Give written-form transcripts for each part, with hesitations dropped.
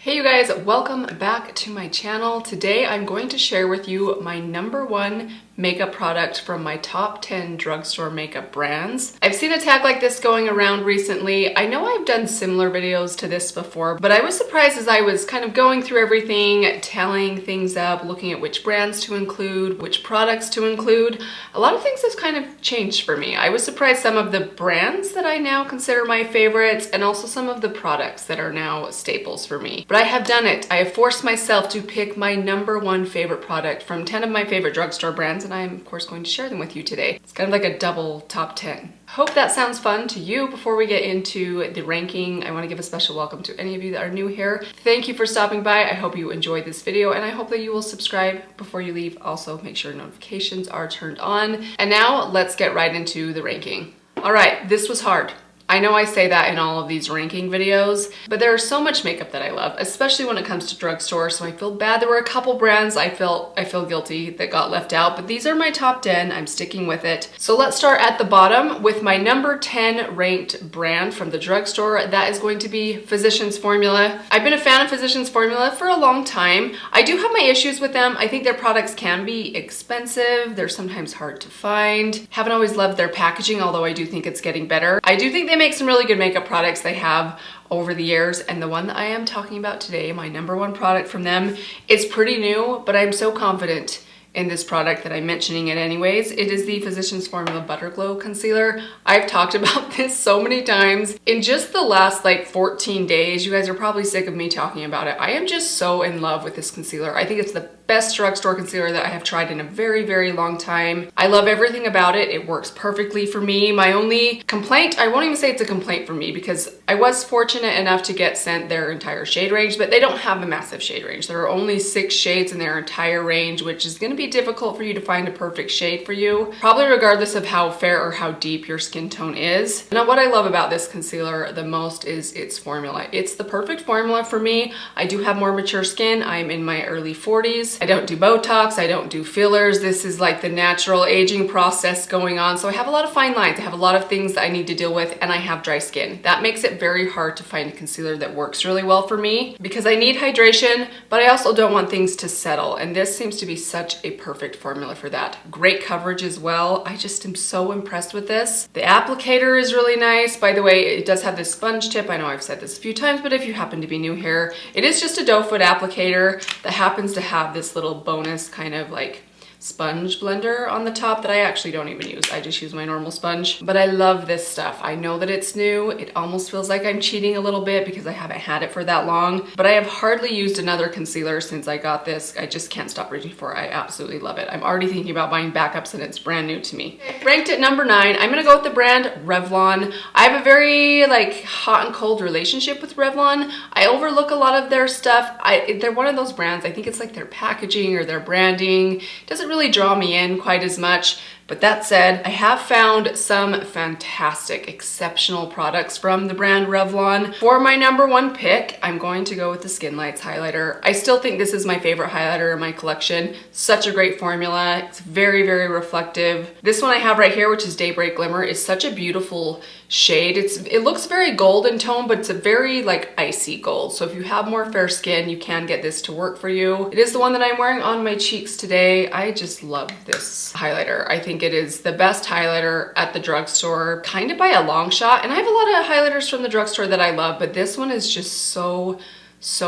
Hey you guys, welcome back to my channel. Today I'm going to share with you my #1 makeup product from my top 10 drugstore makeup brands. I've seen a tag like this going around recently. I know I've done similar videos to this before, but I was surprised as I was kind of going through everything, tallying things up, looking at which brands to include, which products to include. A lot of things have kind of changed for me. I was surprised some of the brands that I now consider my favorites and also some of the products that are now staples for me. But I have done it. I have forced myself to pick my #1 favorite product from 10 of my favorite drugstore brands, and I'm of course going to share them with you today. It's kind of like a double top 10. Hope that sounds fun to you. Before we get into the ranking, I want to give a special welcome to any of you that are new here. Thank you for stopping by. I hope you enjoyed this video and I hope that you will subscribe before you leave. Also, make sure notifications are turned on. And now let's get right into the ranking. All right, this was hard. I know I say that in all of these ranking videos, but there is so much makeup that I love, especially when it comes to drugstore, so I feel bad. There were a couple brands I feel guilty that got left out, but these are my top 10. I'm sticking with it. So let's start at the bottom with my number 10 ranked brand from the drugstore. That is going to be Physicians Formula. I've been a fan of Physicians Formula for a long time. I do have my issues with them. I think their products can be expensive. They're sometimes hard to find. Haven't always loved their packaging, although I do think it's getting better. I do think they make some really good makeup products they have over the years, and the one that I am talking about today, my #1 product from them, is pretty new, but I'm so confident in this product that I'm mentioning it anyways. It is the Physicians Formula Butter Glow Concealer. I've talked about this so many times. In just the last like 14 days, you guys are probably sick of me talking about it. I am just so in love with this concealer. I think it's the best drugstore concealer that I have tried in a very, very long time. I love everything about it. It works perfectly for me. My only complaint, I won't even say it's a complaint for me because I was fortunate enough to get sent their entire shade range, but they don't have a massive shade range. There are only 6 shades in their entire range, which is gonna be difficult for you to find a perfect shade for you, probably regardless of how fair or how deep your skin tone is. Now, what I love about this concealer the most is its formula. It's the perfect formula for me. I do have more mature skin. I'm in my early 40s. I don't do Botox, I don't do fillers. This is like the natural aging process going on. So I have a lot of fine lines. I have a lot of things that I need to deal with, and I have dry skin. That makes it very hard to find a concealer that works really well for me because I need hydration, but I also don't want things to settle. And this seems to be such a perfect formula for that. Great coverage as well. I just am so impressed with this. The applicator is really nice. By the way, it does have this sponge tip. I know I've said this a few times, but if you happen to be new here, it is just a doe foot applicator that happens to have this little bonus kind of like sponge blender on the top that I actually don't even use. I just use my normal sponge, but I love this stuff. I know that it's new. It almost feels like I'm cheating a little bit because I haven't had it for that long, but I have hardly used another concealer since I got this. I just can't stop reaching for it. I absolutely love it. I'm already thinking about buying backups and it's brand new to me. Ranked at number 9, I'm gonna go with the brand Revlon. I have a very like hot and cold relationship with Revlon. I overlook a lot of their stuff. They're one of those brands, I think it's like their packaging or their branding doesn't really draw me in quite as much. But that said, I have found some fantastic, exceptional products from the brand Revlon. For my #1 pick, I'm going to go with the Skin Lights highlighter. I still think this is my favorite highlighter in my collection. Such a great formula. It's very, very reflective. This one I have right here, which is Daybreak Glimmer, is such a beautiful shade. It looks very golden tone, but it's a very like icy gold. So if you have more fair skin, you can get this to work for you. It is the one that I'm wearing on my cheeks today. I just love this highlighter. I think it is the best highlighter at the drugstore, kind of by a long shot. And I have a lot of highlighters from the drugstore that I love, but this one is just so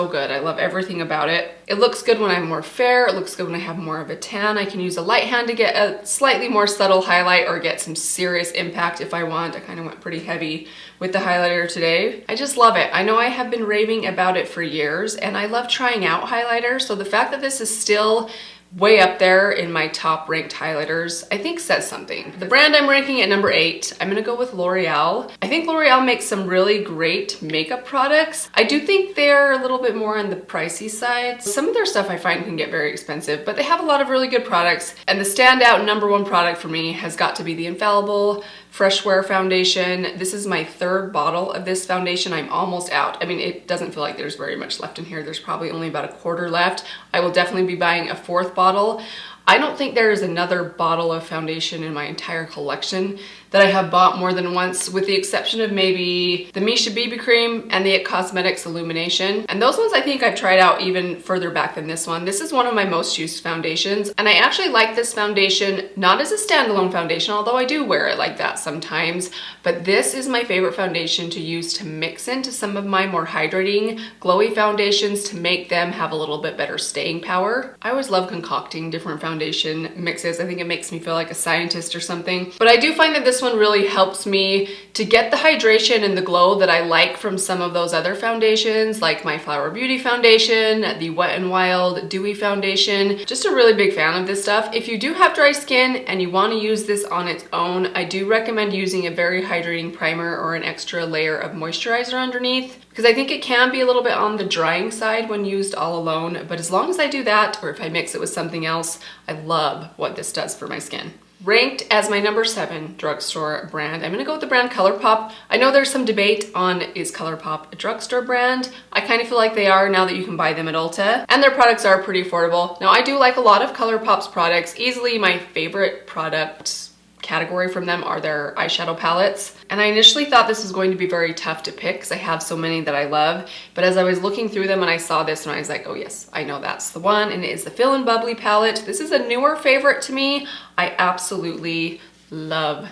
good. I love everything about it. It looks good when I'm more fair. It looks good when I have more of a tan. I can use a light hand to get a slightly more subtle highlight or get some serious impact if I want. I kind of went pretty heavy with the highlighter today. I just love it. I know I have been raving about it for years and I love trying out highlighters. So the fact that this is still way up there in my top ranked highlighters, I think says something. The brand I'm ranking at number 8, I'm gonna go with L'Oreal. I think L'Oreal makes some really great makeup products. I do think they're a little bit more on the pricey side. Some of their stuff I find can get very expensive, but they have a lot of really good products. And the standout #1 product for me has got to be the Infallible Fresh Wear Foundation. This is my 3rd bottle of this foundation. I'm almost out. I mean, it doesn't feel like there's very much left in here. There's probably only about a quarter left. I will definitely be buying a 4th bottle. I don't think there is another bottle of foundation in my entire collection that I have bought more than once, with the exception of maybe the Misha BB Cream and the IT Cosmetics Illumination. And those ones I think I've tried out even further back than this one. This is one of my most used foundations, and I actually like this foundation not as a standalone foundation, although I do wear it like that sometimes, but this is my favorite foundation to use to mix into some of my more hydrating, glowy foundations to make them have a little bit better staying power. I always love concocting different foundation mixes. I think it makes me feel like a scientist or something. But I do find that this one really helps me to get the hydration and the glow that I like from some of those other foundations, like my Flower Beauty foundation, the Wet n Wild Dewy foundation. Just a really big fan of this stuff. If you do have dry skin and you want to use this on its own, I do recommend using a very hydrating primer or an extra layer of moisturizer underneath, because I think it can be a little bit on the drying side when used all alone. But as long as I do that, or if I mix it with something else, I love what this does for my skin. Ranked as my number 7 drugstore brand, I'm gonna go with the brand ColourPop. I know there's some debate on, is ColourPop a drugstore brand? I kind of feel like they are now that you can buy them at Ulta, and their products are pretty affordable. Now, I do like a lot of ColourPop's products. Easily my favorite product category from them are their eyeshadow palettes. And I initially thought this was going to be very tough to pick because I have so many that I love. But as I was looking through them and I saw this one, I was like, oh yes, I know that's the one. And it is the Fill and Bubbly palette. This is a newer favorite to me. I absolutely love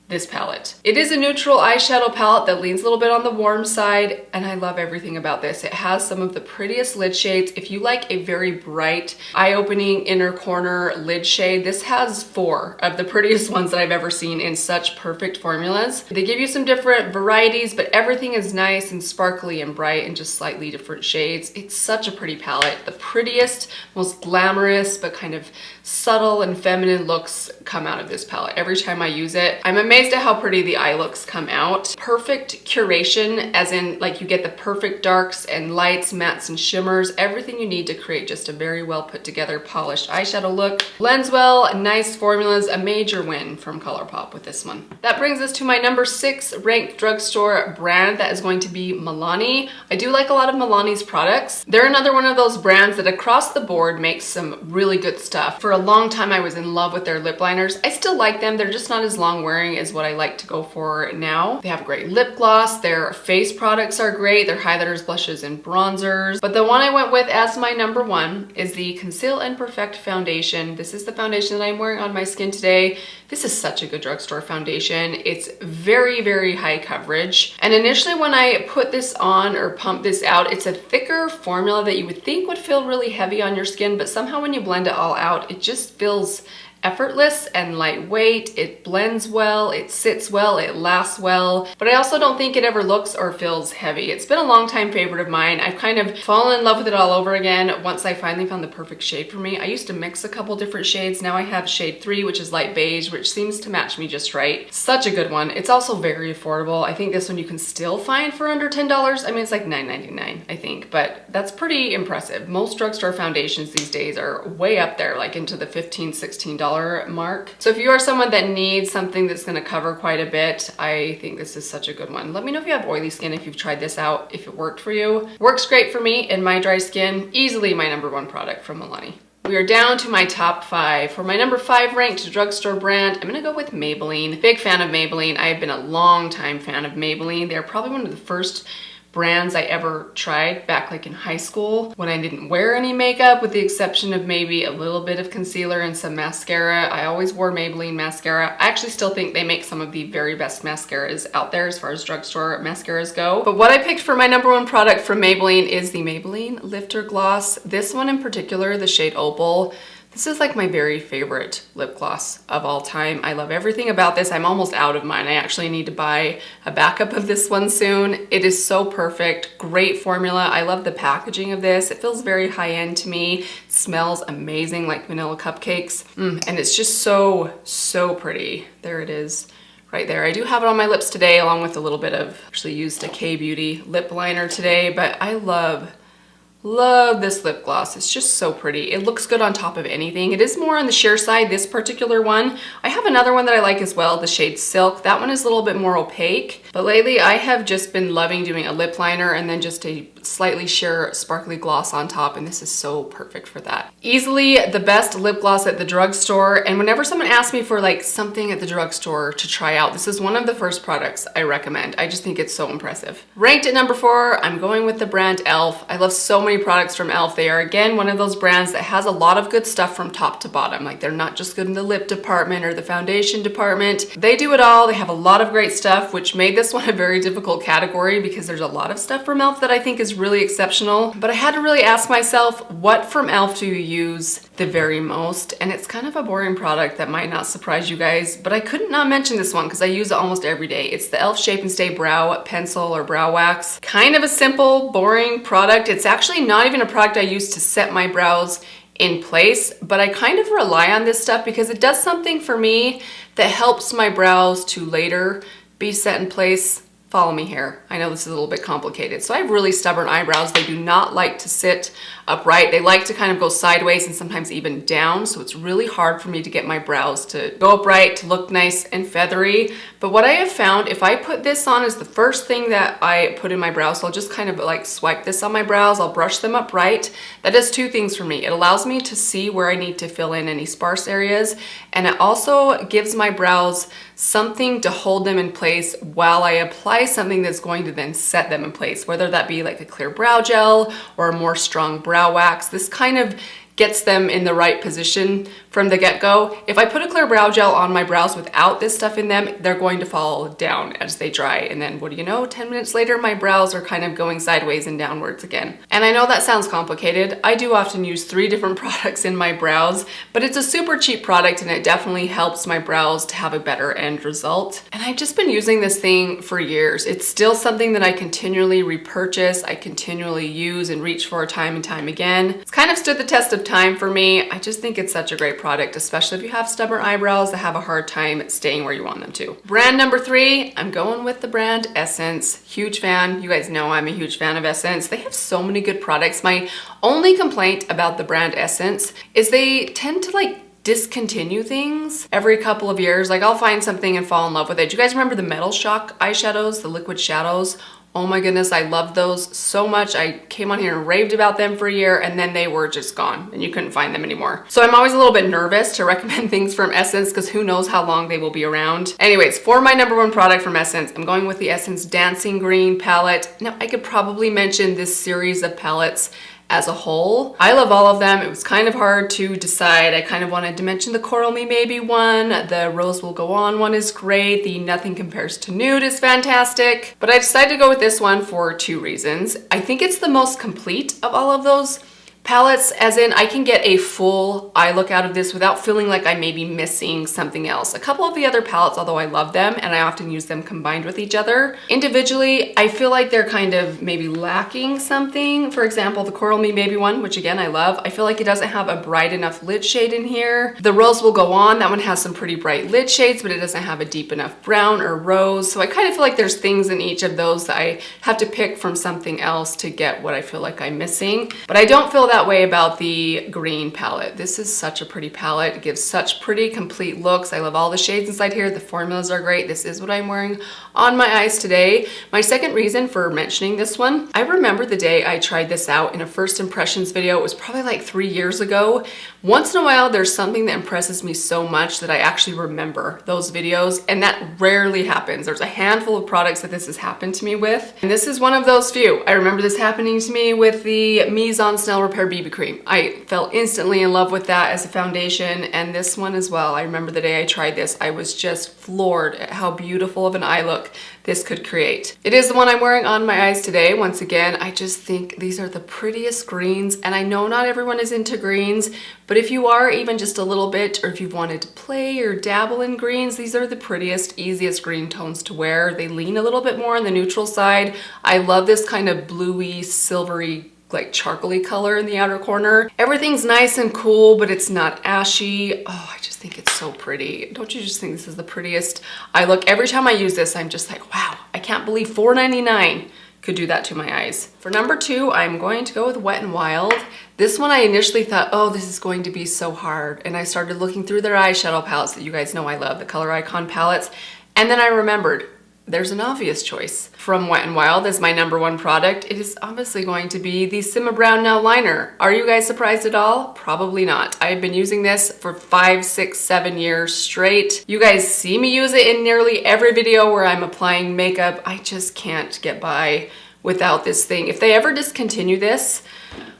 this palette. It is a neutral eyeshadow palette that leans a little bit on the warm side, and I love everything about this. It has some of the prettiest lid shades. If you like a very bright, eye-opening inner corner lid shade, this has 4 of the prettiest ones that I've ever seen in such perfect formulas. They give you some different varieties, but everything is nice and sparkly and bright and just slightly different shades. It's such a pretty palette. The prettiest, most glamorous, but kind of subtle and feminine looks come out of this palette every time I use it. I'm amazed at how pretty the eye looks come out. Perfect curation, as in like you get the perfect darks and lights, mattes and shimmers, everything you need to create just a very well put together polished eyeshadow look. Blends well, nice formulas, a major win from ColourPop with this one. That brings us to my number 6 ranked drugstore brand. That is going to be Milani. I do like a lot of Milani's products. They're another one of those brands that across the board makes some really good stuff. For a long time I was in love with their lip liners. I still like them, they're just not as long wearing as what I like to go for now. They have a great lip gloss, their face products are great, their highlighters, blushes, and bronzers. But the one I went with as my number 1 is the Conceal and Perfect foundation. This is the foundation that I'm wearing on my skin today. This is such a good drugstore foundation. It's very, very high coverage. And initially when I put this on or pump this out, it's a thicker formula that you would think would feel really heavy on your skin, but somehow when you blend it all out, it just feels effortless and lightweight. It blends well, it sits well, it lasts well, but I also don't think it ever looks or feels heavy. It's been a long time favorite of mine. I've kind of fallen in love with it all over again once I finally found the perfect shade for me. I used to mix a couple different shades. Now I have shade 3, which is light beige, which seems to match me just right. Such a good one. It's also very affordable. I think this one you can still find for under $10. I mean, it's like $9.99, I think, but that's pretty impressive. Most drugstore foundations these days are way up there, like into the $15, $16 mark. So if you are someone that needs something that's going to cover quite a bit, I think this is such a good one. Let me know if you have oily skin, if you've tried this out, if it worked for you. Works great for me in my dry skin. Easily my number 1 product from Milani. We are down to my top 5. For my number 5 ranked drugstore brand, I'm gonna go with Maybelline. Big fan of Maybelline. I have been a long time fan of Maybelline. They're probably one of the first brands I ever tried back like in high school when I didn't wear any makeup, with the exception of maybe a little bit of concealer and some mascara. I always wore Maybelline mascara. I actually still think they make some of the very best mascaras out there as far as drugstore mascaras go. But what I picked for my number 1 product from Maybelline is the Maybelline Lifter Gloss. This one in particular, the shade Opal. This is like my very favorite lip gloss of all time. I love everything about this. I'm almost out of mine. I actually need to buy a backup of this one soon. It is so perfect, great formula. I love the packaging of this. It feels very high-end to me. It smells amazing, like vanilla cupcakes. And it's just so, so pretty. There it is. Right there. I do have it on my lips today, along with a little bit of, actually used a K-Beauty lip liner today, but I love this lip gloss. It's just so pretty. It looks good on top of anything. It is more on the sheer side, this particular one. I have another one that I like as well, the shade Silk. That one is a little bit more opaque, but lately I have just been loving doing a lip liner and then just a slightly sheer sparkly gloss on top, and this is so perfect for that. Easily the best lip gloss at the drugstore, and whenever someone asks me for like something at the drugstore to try out, this is one of the first products I recommend. I just think it's so impressive. Ranked at number 4, I'm going with the brand e.l.f. I love so many products from e.l.f. They are, again, one of those brands that has a lot of good stuff from top to bottom. Like, they're not just good in the lip department or the foundation department. They do it all. They have a lot of great stuff, which made this one a very difficult category because there's a lot of stuff from e.l.f. that I think is really exceptional. But I had to really ask myself, what from e.l.f. do you use the very most? And it's kind of a boring product that might not surprise you guys, but I couldn't not mention this one because I use it almost every day. It's the e.l.f. Shape and Stay Brow Pencil or Brow Wax. Kind of a simple, boring product. It's actually not even a product I use to set my brows in place, but I kind of rely on this stuff because it does something for me that helps my brows to later be set in place. Follow me here. I know this is a little bit complicated. So I have really stubborn eyebrows. They do not like to sit upright. They like to kind of go sideways and sometimes even down. So it's really hard for me to get my brows to go upright, to look nice and feathery. But what I have found, if I put this on as the first thing that I put in my brows, so I'll just kind of like swipe this on my brows, I'll brush them upright. That does two things for me. It allows me to see where I need to fill in any sparse areas. And it also gives my brows something to hold them in place while I apply something that's going to then set them in place, whether that be like a clear brow gel or a more strong brow wax. This kind of gets them in the right position from the get-go. If I put a clear brow gel on my brows without this stuff in them, they're going to fall down as they dry. And then what do you know, 10 minutes later, my brows are kind of going sideways and downwards again. And I know that sounds complicated. I do often use 3 different products in my brows, but it's a super cheap product and it definitely helps my brows to have a better end result. And I've just been using this thing for years. It's still something that I continually repurchase, I continually use and reach for time and time again. It's kind of stood the test of time for me. I just think it's such a great product, especially if you have stubborn eyebrows that have a hard time staying where you want them to. Brand number 3, I'm going with the brand Essence. Huge fan. You guys know I'm a huge fan of Essence. They have so many good products. My only complaint about the brand Essence is they tend to like discontinue things every couple of years. Like, I'll find something and fall in love with it. Do you guys remember the Metal Shock eyeshadows, the liquid shadows? Oh my goodness, I love those so much. I came on here and raved about them for a year and then they were just gone and you couldn't find them anymore. So I'm always a little bit nervous to recommend things from Essence because who knows how long they will be around. Anyways, for my number 1 product from Essence, I'm going with the Essence Dancing Green palette. Now, I could probably mention this series of palettes as a whole. I love all of them. It was kind of hard to decide. I kind of wanted to mention the Coral Me Maybe one. The Rose Will Go On one is great. The Nothing Compares to Nude is fantastic. But I decided to go with this one for 2 reasons. I think it's the most complete of all of those palettes, as in I can get a full eye look out of this without feeling like I may be missing something else. A couple of the other palettes, although I love them and I often use them combined with each other, individually I feel like they're kind of maybe lacking something. For example, the Coral Me Baby one, which again I love, I feel like it doesn't have a bright enough lid shade in here. The Rose Will Go On, that one has some pretty bright lid shades, but it doesn't have a deep enough brown or rose. So I kind of feel like there's things in each of those that I have to pick from something else to get what I feel like I'm missing. But I don't feel that way about the green palette. This is such a pretty palette. It gives such pretty complete looks. I love all the shades inside here. The formulas are great. This is what I'm wearing on my eyes today. My second reason for mentioning this one, I remember the day I tried this out in a first impressions video. It was probably like 3 years ago. Once in a while, there's something that impresses me so much that I actually remember those videos, and that rarely happens. There's a handful of products that this has happened to me with, and this is one of those few. I remember this happening to me with the Mise en Snail Repair BB Cream. I fell instantly in love with that as a foundation, and this one as well. I remember the day I tried this, I was just floored at how beautiful of an eye look this could create. It is the one I'm wearing on my eyes today. Once again, I just think these are the prettiest greens, and I know not everyone is into greens, but if you are even just a little bit, or if you've wanted to play or dabble in greens, these are the prettiest, easiest green tones to wear. They lean a little bit more on the neutral side. I love this kind of bluey, silvery, like charcoaly color in the outer corner. Everything's nice and cool, but it's not ashy. Oh, I just think it's so pretty. Don't you just think this is the prettiest eye look? Every time I use this, I'm just like, wow, I can't believe $4.99 could do that to my eyes. For number 2, I'm going to go with Wet n Wild. This one I initially thought, oh, this is going to be so hard. And I started looking through their eyeshadow palettes that you guys know I love, the Color Icon palettes. And then I remembered, there's an obvious choice. From Wet n Wild as my number one product, it is obviously going to be the Simma Brown Now Liner. Are you guys surprised at all? Probably not. I've been using this for 5, 6, 7 years straight. You guys see me use it in nearly every video where I'm applying makeup. I just can't get by without this thing. If they ever discontinue this,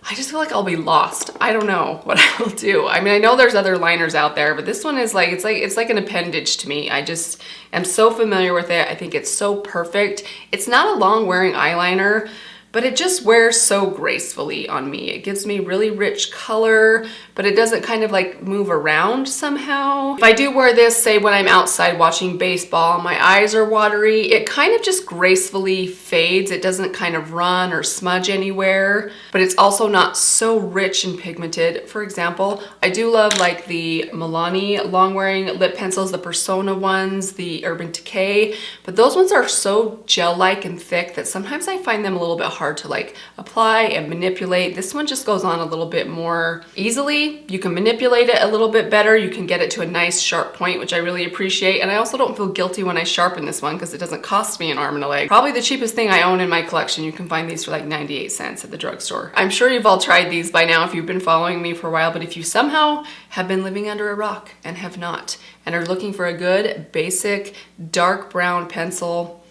I just feel like I'll be lost. I don't know what I will do. I mean, I know there's other liners out there, but this one is like, it's like an appendage to me. I just am so familiar with it. I think it's so perfect. It's not a long wearing eyeliner, but it just wears so gracefully on me. It gives me really rich color, but it doesn't kind of like move around somehow. If I do wear this, say when I'm outside watching baseball, my eyes are watery, it kind of just gracefully fades. It doesn't kind of run or smudge anywhere, but it's also not so rich and pigmented. For example, I do love like the Milani long wearing lip pencils, the Persona ones, the Urban Decay, but those ones are so gel-like and thick that sometimes I find them a little bit hard to like apply and manipulate. This one just goes on a little bit more easily. You can manipulate it a little bit better. You can get it to a nice sharp point, which I really appreciate. And I also don't feel guilty when I sharpen this one because it doesn't cost me an arm and a leg. Probably the cheapest thing I own in my collection. You can find these for like 98 cents at the drugstore. I'm sure you've all tried these by now if you've been following me for a while, but if you somehow have been living under a rock and have not, and are looking for a good basic dark brown pencil,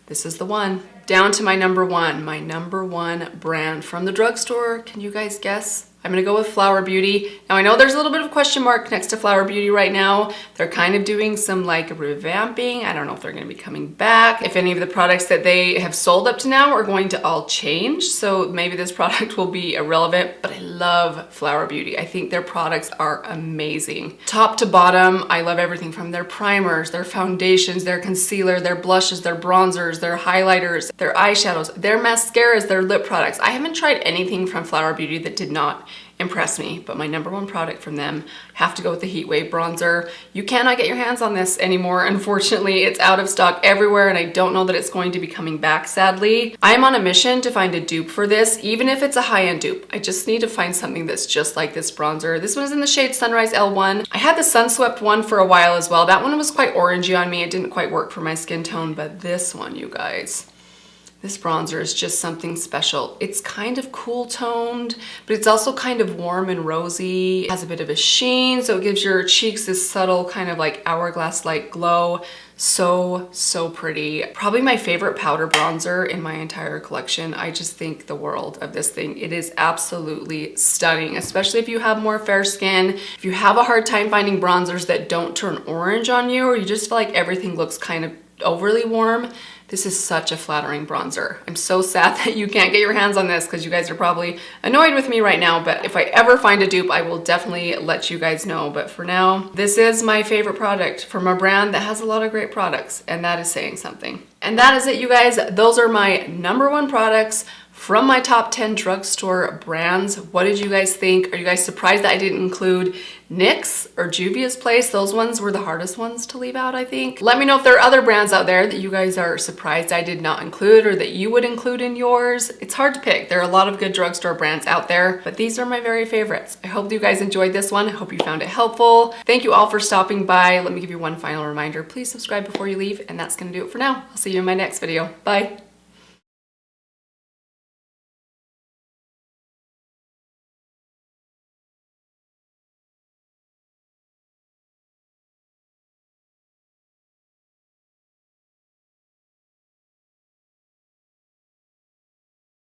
this is the one. Down to my number one brand from the drugstore. Can you guys guess? I'm gonna go with Flower Beauty. Now I know there's a little bit of a question mark next to Flower Beauty right now. They're kind of doing some like revamping. I don't know if they're gonna be coming back. If any of the products that they have sold up to now are going to all change. So maybe this product will be irrelevant, but I love Flower Beauty. I think their products are amazing. Top to bottom, I love everything from their primers, their foundations, their concealer, their blushes, their bronzers, their highlighters, their eyeshadows, their mascaras, their lip products. I haven't tried anything from Flower Beauty that did not impress me, but my number one product from them, have to go with the Heat Wave bronzer. You cannot get your hands on this anymore. Unfortunately, it's out of stock everywhere, and I don't know that it's going to be coming back, sadly. I am on a mission to find a dupe for this, even if it's a high-end dupe. I just need to find something that's just like this bronzer. This one is in the shade Sunrise L1. I had the Sunswept one for a while as well. That one was quite orangey on me. It didn't quite work for my skin tone, but this one, you guys, this bronzer is just something special. It's kind of cool toned, but it's also kind of warm and rosy. It has a bit of a sheen, so it gives your cheeks this subtle kind of like hourglass-like glow. So, so pretty. Probably my favorite powder bronzer in my entire collection. I just think the world of this thing. It is absolutely stunning, especially if you have more fair skin. If you have a hard time finding bronzers that don't turn orange on you, or you just feel like everything looks kind of overly warm, this is such a flattering bronzer. I'm so sad that you can't get your hands on this because you guys are probably annoyed with me right now, but if I ever find a dupe, I will definitely let you guys know. But for now, this is my favorite product from a brand that has a lot of great products, and that is saying something. And that is it, you guys. Those are my number one products from my top 10 drugstore brands. What did you guys think? Are you guys surprised that I didn't include NYX or Juvia's Place? Those ones were the hardest ones to leave out, I think. Let me know if there are other brands out there that you guys are surprised I did not include or that you would include in yours. It's hard to pick. There are a lot of good drugstore brands out there, but these are my very favorites. I hope you guys enjoyed this one. I hope you found it helpful. Thank you all for stopping by. Let me give you one final reminder. Please subscribe before you leave, and that's gonna do it for now. I'll see you in my next video. Bye.